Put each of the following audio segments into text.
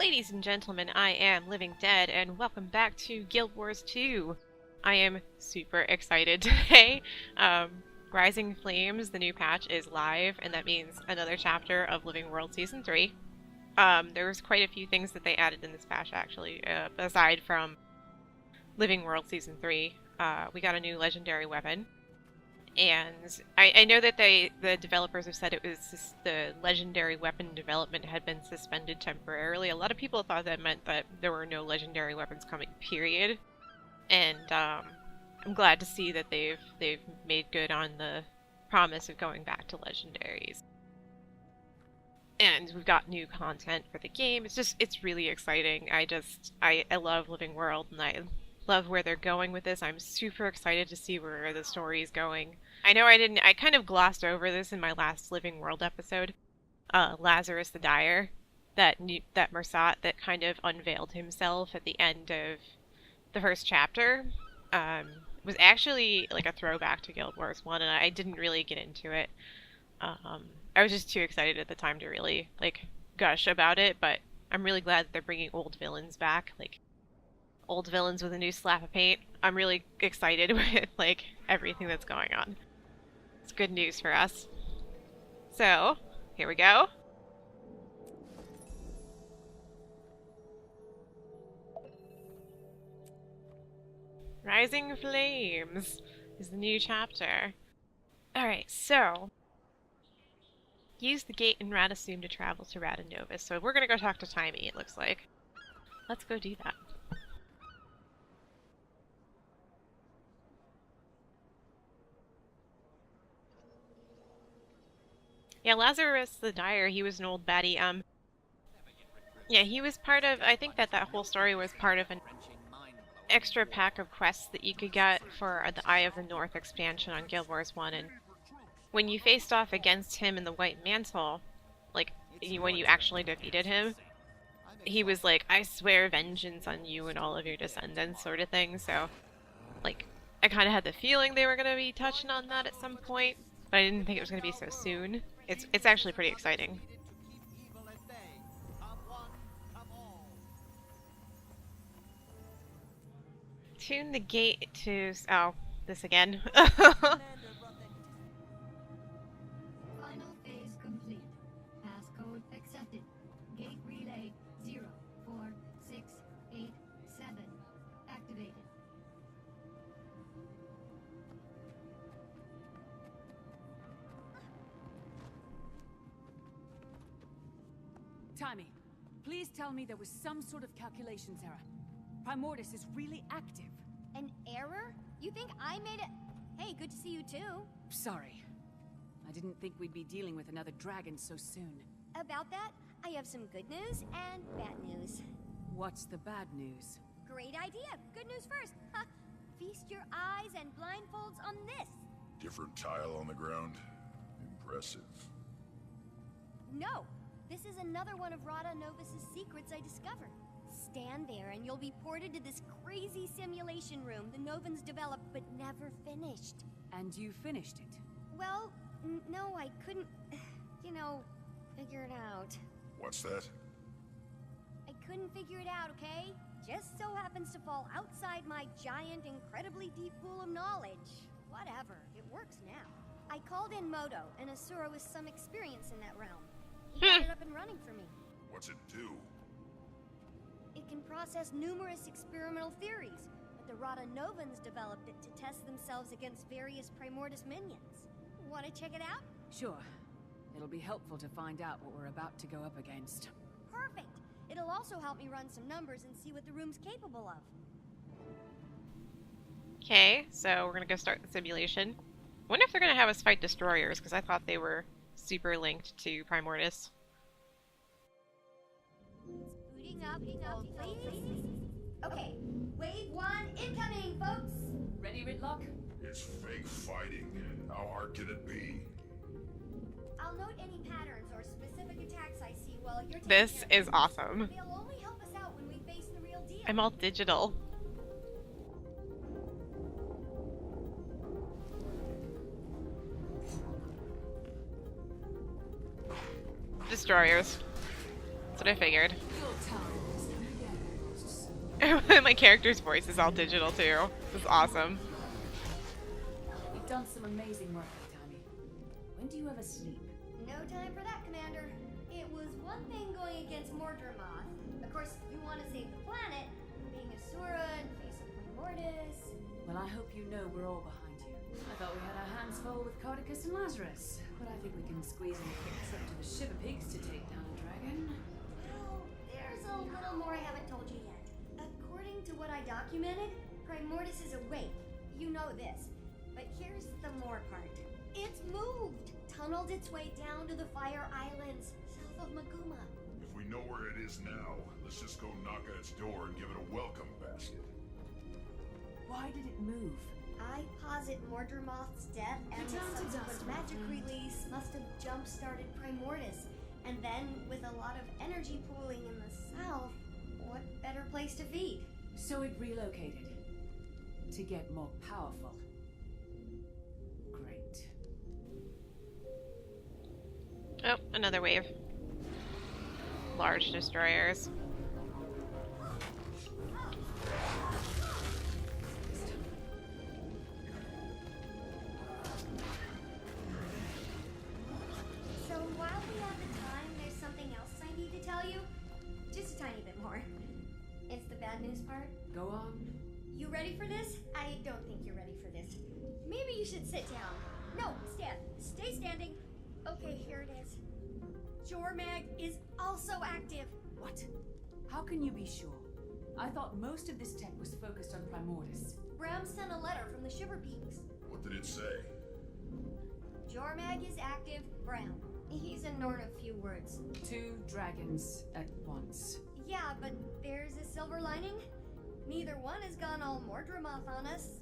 Ladies and gentlemen, I am Living Dead, and welcome back to Guild Wars 2. I am super excited today. Rising Flames, the new patch, is live, and that means another chapter of Living World Season 3. There was quite a few things that they added in this patch, actually, aside from Living World Season 3. We got a new legendary weapon. And I know that the developers have said it was just the legendary weapon development had been suspended temporarily. A lot of people thought that meant that there were no legendary weapons coming, period. And I'm glad to see that they've made good on the promise of going back to legendaries. And we've got new content for the game. It's really exciting. I love Living World, and I love where they're going with this. I'm super excited to see where the story is going. I know I kind of glossed over this in my last Living World episode. Lazarus the Dyer, that Mersat that kind of unveiled himself at the end of the first chapter, was actually like a throwback to Guild Wars 1, and I didn't really get into it. I was just too excited at the time to really, like, gush about it, but I'm really glad that they're bringing old villains back, like, old villains with a new slap of paint. I'm really excited with, like, everything that's going on. It's good news for us. So, here we go. Rising Flames is the new chapter. Alright, so use the gate in Radasum to travel to Radanovis. So we're gonna go talk to Timey, it looks like. Let's go do that. Yeah, Lazarus the Dyer, he was an old baddie. Yeah, he was part of, I think that whole story was part of an extra pack of quests that you could get for the Eye of the North expansion on Guild Wars 1, and when you faced off against him in the White Mantle, like, when you actually defeated him, he was like, I swear vengeance on you and all of your descendants, sort of thing, so, like, I kind of had the feeling they were going to be touching on that at some point, but I didn't think it was going to be so soon. It's actually pretty exciting. Tune the gate to... oh, this again. Final phase complete. Passcode accepted. Gate relay 04687 activated. Timey, please tell me there was some sort of calculations error. Primordus is really active. An error? You think I made it? Hey, good to see you too. Sorry. I didn't think we'd be dealing with another dragon so soon. About that, I have some good news and bad news. What's the bad news? Great idea. Good news first. Ha! Feast your eyes and blindfolds on this. Different tile on the ground. Impressive. No, this is another one of Rada Novus's secrets I discovered. Stand there and you'll be ported to this crazy simulation room the Novans developed but never finished. And you finished it? Well, no, I couldn't, figure it out. What's that? I couldn't figure it out, okay? Just so happens to fall outside my giant, incredibly deep pool of knowledge. Whatever, it works now. I called in Moto, an Asura with some experience in that realm. He got it up and running for me. What's it do? It can process numerous experimental theories, but the Rada Novans developed it to test themselves against various Primordus minions. Want to check it out? Sure. It'll be helpful to find out what we're about to go up against. Perfect! It'll also help me run some numbers and see what the room's capable of. Okay, so we're gonna go start the simulation. I wonder if they're gonna have us fight destroyers, because I thought they were super linked to Primordus. Booting up, please. Okay, wave 1 incoming, folks! Ready, Ritlock? It's fake fighting. How hard can it be? I'll note any patterns or specific attacks I see while you're taking This care is of awesome. them. They'll only help us out when we face the real deal. I'm all digital. Destroyers. That's what I figured. Your tongue. My character's voice is all digital too. This is awesome. You've done some amazing work, Tammy. When do you ever sleep? No time for that, Commander. It was one thing going against Mordremoth. Of course, you want to save the planet, being Asura and face of Primordus. Well, I hope you know we're all behind you. I thought we had our hands full with Cardicus and Lazarus, but I think we can squeeze in a quick trip to the Shiver Peaks to take down a dragon. Well, there's a little more I haven't told you yet. According to what I documented, Primordus is awake. You know this. But here's the more part. It's moved! Tunneled its way down to the Fire Islands, south of Maguma. If we know where it is now, let's just go knock at its door and give it a welcome basket. Why did it move? I posit Mordremoth's death and the Return to subsequent dust, magic my friend. release must have jump-started Primordus. And then, with a lot of energy pooling in the south, what better place to feed? So it relocated. To get more powerful. Great. Oh, another wave. Large destroyers. So while we have the time, there's something else I need to tell you. Just a tiny bit more. It's the bad news part. Go on. You ready for this? I don't think you're ready for this. Maybe you should sit down. No, stand. Stay standing. Okay, here it is. Jormag is also active. What? How can you be sure? I thought most of this tech was focused on Primordus. Bram sent a letter from the Shiver Peaks. What did it say? Jormag is active, Bram. He's a Norn of few words. 2 dragons at once. Yeah, but there's a silver lining. Neither one has gone all Mordremoth on us.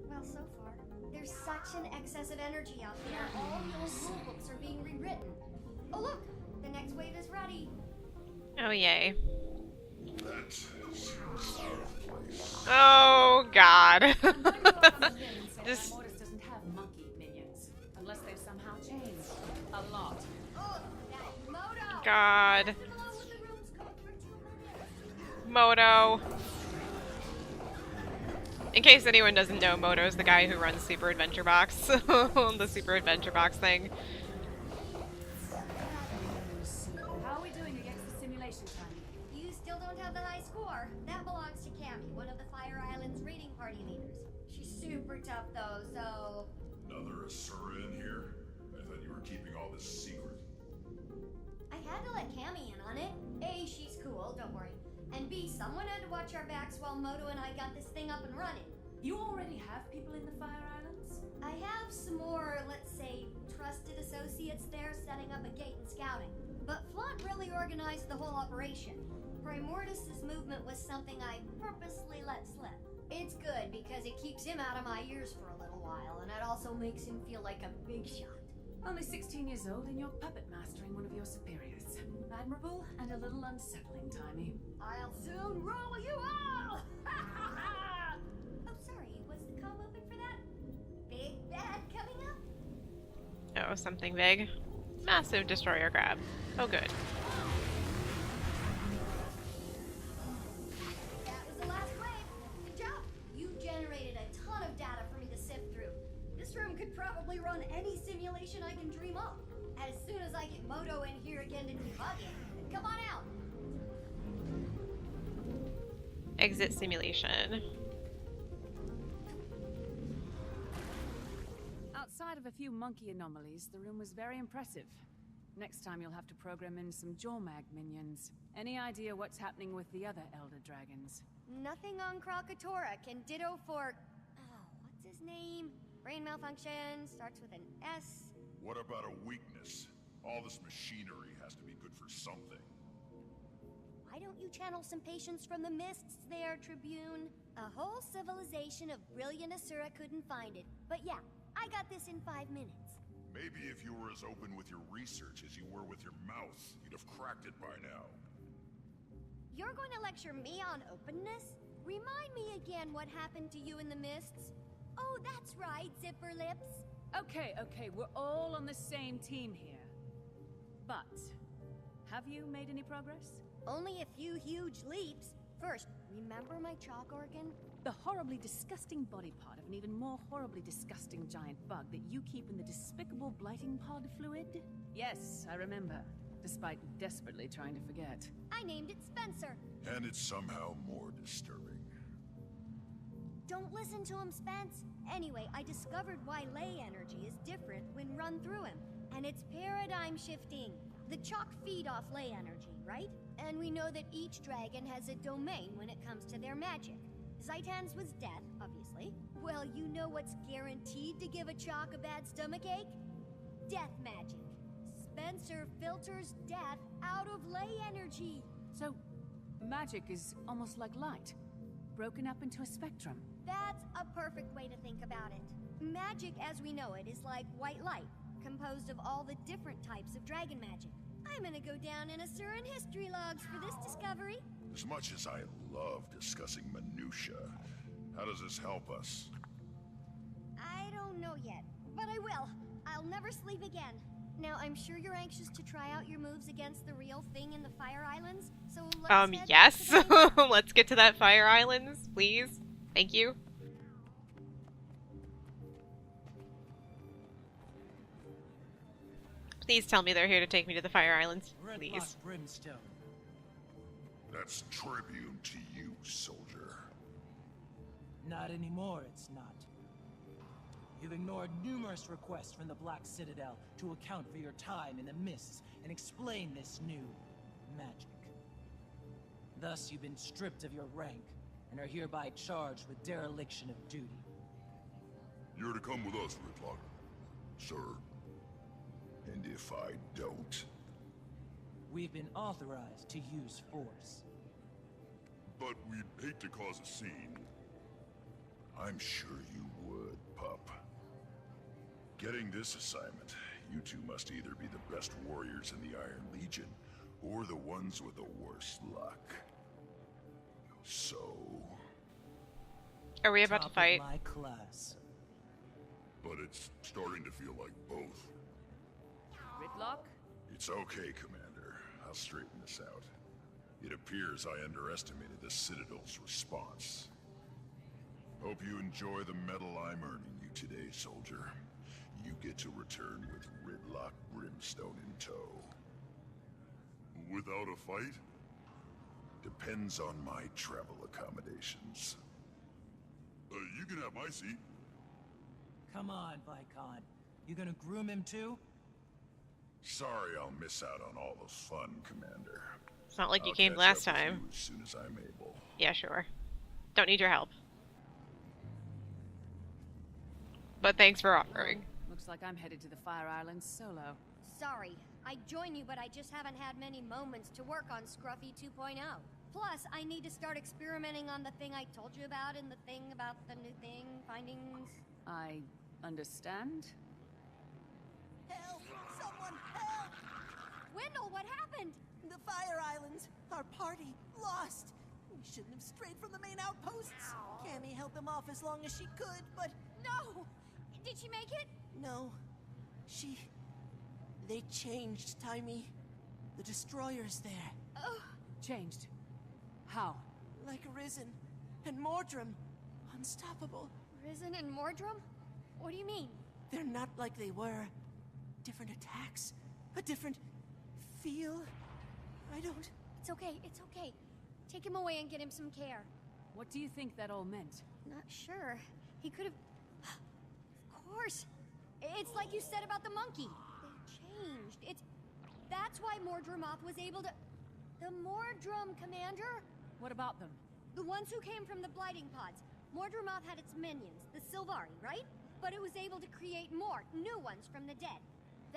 Well, so far. There's such an excess of energy out there. All the old rulebooks are being rewritten. Oh look! The next wave is ready. Oh, yay. That seems out of place. Oh, God. This. Primordus doesn't have monkey minions. Unless they've somehow changed. A lot. Oh, that Moto! God. Left him alone with the room's code for 2 minutes. Moto. In case anyone doesn't know, Moto's the guy who runs Super Adventure Box. The Super Adventure Box thing. How are we doing against the simulation time? You still don't have the high score. That belongs to Cammy, one of the Fire Island's raiding party leaders. She's super tough though, so... Another Asura in here? I thought you were keeping all this secret. I had to let Cammy in on it. A, she's cool, don't worry. And B, someone had to watch our backs while Moto and I got this thing up and running. You already have people in the Fire Islands? I have some more, let's say, trusted associates there setting up a gate and scouting. But Flaunt really organized the whole operation. Primordus's movement was something I purposely let slip. It's good because it keeps him out of my ears for a little while, and it also makes him feel like a big shot. Only 16 years old and you're puppet mastering one of your superiors. Admirable and a little unsettling, Timey. I'll soon roll you all! Oh, sorry, was the comm open for that? Big bad coming up? Oh, something big. Massive destroyer grab. Oh, good. That was the last wave. Good job. You generated a ton of data for me to sift through. This room could probably run any simulation I can dream up. As soon as I get Moto in here again to debug it, come on out. Exit simulation. Outside of a few monkey anomalies, the room was very impressive. Next time you'll have to program in some Jormag minions. Any idea what's happening with the other Elder Dragons? Nothing on Krakatoa can ditto for... Oh, what's his name? Brain malfunction, starts with an S. What about a weakness? All this machinery has to be good for something. Why don't you channel some patience from the mists there, Tribune? A whole civilization of brilliant Asura couldn't find it. But yeah, I got this in 5 minutes. Maybe if you were as open with your research as you were with your mouth, you'd have cracked it by now. You're going to lecture me on openness? Remind me again what happened to you in the mists. Oh, that's right, Zipper Lips. Okay, we're all on the same team here. But, have you made any progress? Only a few huge leaps. First, remember my chalk organ? The horribly disgusting body part of an even more horribly disgusting giant bug that you keep in the despicable blighting pod fluid? Yes, I remember, despite desperately trying to forget. I named it Spencer. And it's somehow more disturbing. Don't listen to him, Spence. Anyway, I discovered why ley energy is different when run through him. And it's paradigm shifting. The chalk feed off ley energy, right? And we know that each dragon has a domain when it comes to their magic. Zaitan's was death, obviously. Well, you know what's guaranteed to give a chalk a bad stomachache? Death magic. Spencer filters death out of ley energy. So, magic is almost like light, broken up into a spectrum. That's a perfect way to think about it. Magic as we know it is like white light, composed of all the different types of dragon magic. I'm gonna go down in Asuran history logs for this discovery. As much as I love discussing minutia, how does this help us? I don't know yet, but I will. I'll never sleep again. Now, I'm sure you're anxious to try out your moves against the real thing in the Fire Islands, so let's head back Yes. to the main- Let's get to that Fire Islands, please. Thank you. Please tell me they're here to take me to the Fire Islands. Please. Redlock Brimstone. That's tribute to you, soldier. Not anymore, it's not. You've ignored numerous requests from the Black Citadel to account for your time in the mists and explain this new magic. Thus, you've been stripped of your rank and are hereby charged with dereliction of duty. You're to come with us, Redlock. Sir. And if I don't... We've been authorized to use force. But we'd hate to cause a scene. I'm sure you would, pup. Getting this assignment, you two must either be the best warriors in the Iron Legion, or the ones with the worst luck. So... Are we about to Top of fight? my class. But it's starting to feel like both. Ridlock? It's okay, Commander. I'll straighten this out. It appears I underestimated the Citadel's response. Hope you enjoy the medal I'm earning you today, soldier. You get to return with Ridlock Brimstone in tow. Without a fight? Depends on my travel accommodations. You can have my seat. Come on, Vicon. You gonna groom him too? Sorry I'll miss out on all the fun, Commander. It's not like you I'll came catch last up with time. you as soon as I'm able. Yeah, sure. Don't need your help. But thanks for offering. Looks like I'm headed to the Fire Islands solo. Sorry, I'd join you, but I just haven't had many moments to work on Scruffy 2.0. Plus, I need to start experimenting on the thing I told you about and the thing about the new thing, findings. I understand. Help! Someone help! Wendell, what happened? The Fire Islands! Our party lost! We shouldn't have strayed from the main outposts! Cammy held them off as long as she could, but No! Did she make it? no. They changed, Timey. The destroyer's there. Oh, Changed. How? Like Risen and Mordrum. Unstoppable. Risen and Mordrum? What do you mean? They're not like they were. Different attacks. A different feel. I don't... It's okay, it's okay. Take him away and get him some care. What do you think that all meant? Not sure. He could have... Of course. It's like you said about the monkey. They changed. That's why Mordremoth was able to... The Mordrum, Commander? What about them? The ones who came from the blighting pods. Mordremoth had its minions, the Sylvari, right? But it was able to create more, new ones from the dead.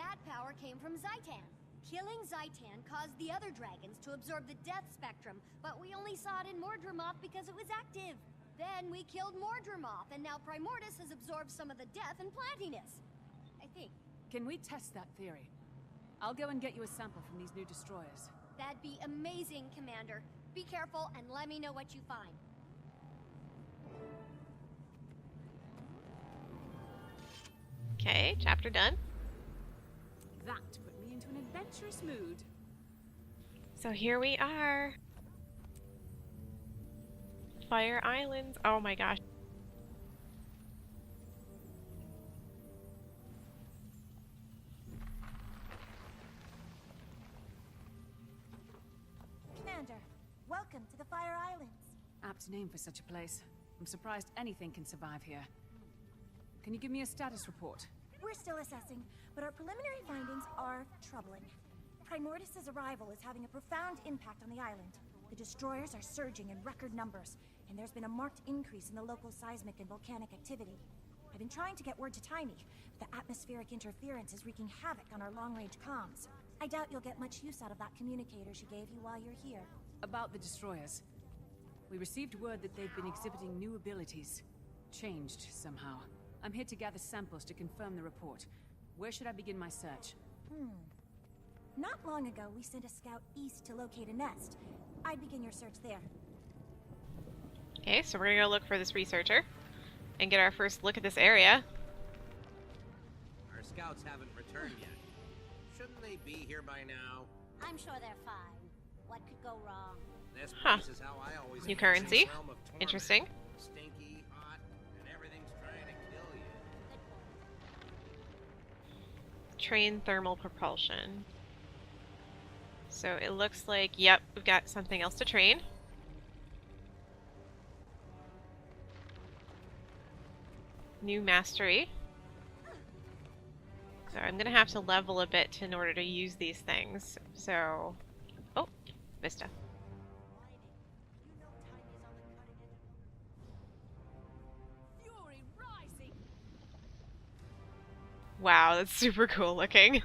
That power came from Zaitan. Killing Zaitan caused the other dragons to absorb the death spectrum, but we only saw it in Mordremoth because it was active. Then we killed Mordremoth, and now Primordus has absorbed some of the death and plantiness. I think. Can we test that theory? I'll go and get you a sample from these new destroyers. That'd be amazing, Commander. Be careful and let me know what you find. Okay, chapter done. That put me into an adventurous mood. So here we are. Fire Islands. Oh my gosh. Commander, welcome to the Fire Islands. Apt name for such a place. I'm surprised anything can survive here. Can you give me a status report? We're still assessing, but our preliminary findings are troubling. Primordis's arrival is having a profound impact on the island. The destroyers are surging in record numbers, and there's been a marked increase in the local seismic and volcanic activity. I've been trying to get word to Tiny, but the atmospheric interference is wreaking havoc on our long-range comms. I doubt you'll get much use out of that communicator she gave you while you're here. About the destroyers. We received word that they've been exhibiting new abilities. Changed, somehow. I'm here to gather samples to confirm the report. Where should I begin my search? Not long ago, we sent a scout east to locate a nest. I'd begin your search there. Okay, so we're gonna go look for this researcher and get our first look at this area. Our scouts haven't returned yet. Shouldn't they be here by now? I'm sure they're fine. What could go wrong? This Huh. place is how I always New envisioned currency. the realm of torment. Interesting. Stinky, hot, and everything's trying to kill you. Train thermal propulsion. So it looks like, yep, we've got something else to train. New mastery. So I'm gonna have to level a bit in order to use these things. So, oh, Vista. Fury rising! Wow, that's super cool looking.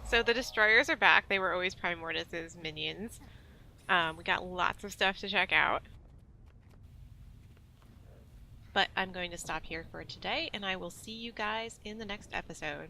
So the destroyers are back. They were always Primordis's minions. We got lots of stuff to check out. But I'm going to stop here for today, and I will see you guys in the next episode.